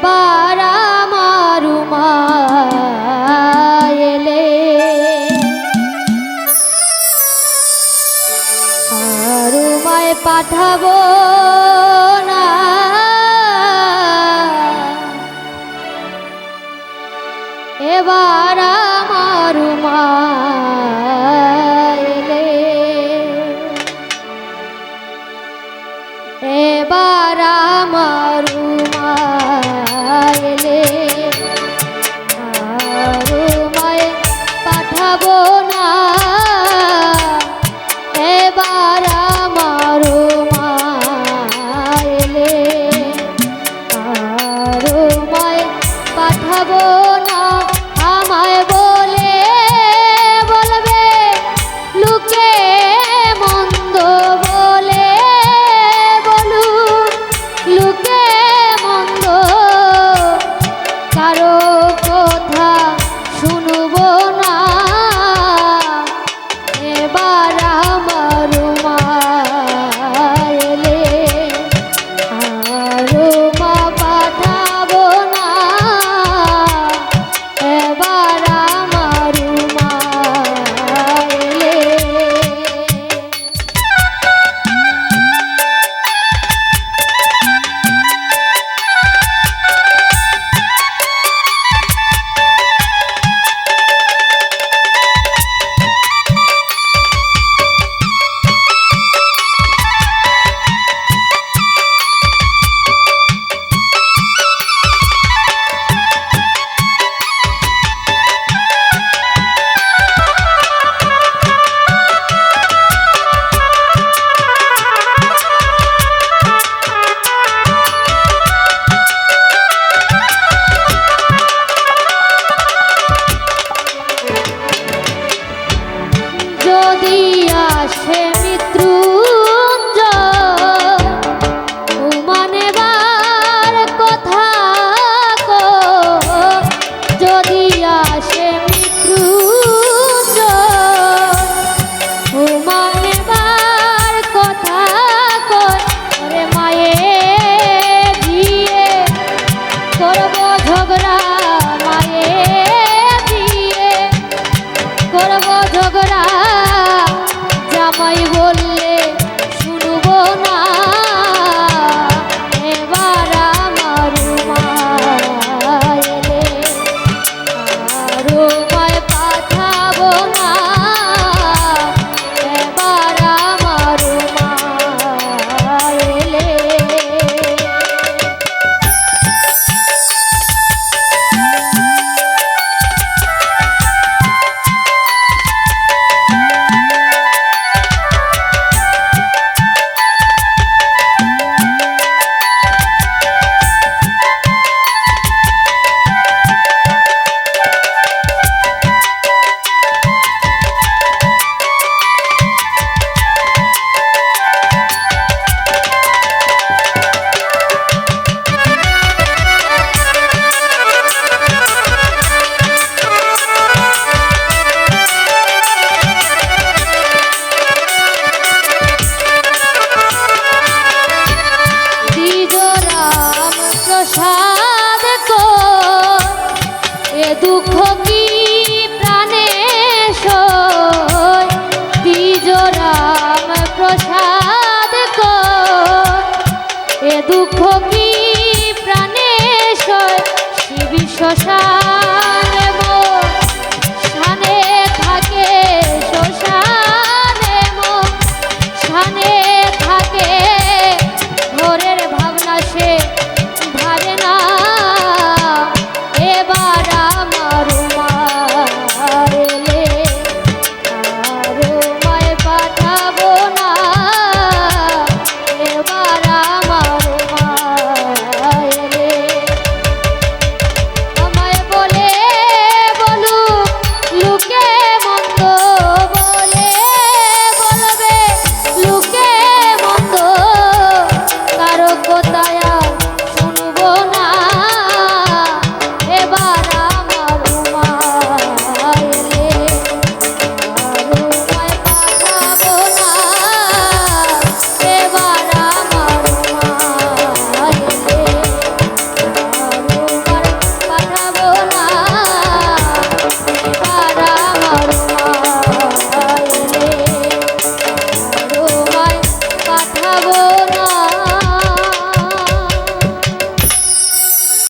এবার আমার মা এলে আর মায় পাঠাবো না, এবার আমার মা এলে এবার আমার মা এলে আর মায় পাঠাবো না, এবার আমার মা এলে আর মায় পাঠাবো না। আমায় বলে বলবে লুকে মন্দ বলে বলুক লুকে মন্দ, কারো কথা শুনবো না, এবার আমার মা এলে আর মা পাঠাবো না, এবার আমার মা এলে। যদি আসে মৃত্যুঞ্জয় মানেবার কথা গো, যদি আসে মৃত্যুঞ্জয় মানেবার কথা কয়, ওরে মায়ে দিয়ে করবো ঝগড়া, মায়ে দিয়ে করবো ঝগড়া, জামাই বললে শুনবো না, এবার আমার মা এলে আর মায় পাঠাবো না, এবার আমার মা এলে। প্রসাদ কো এ দুঃখ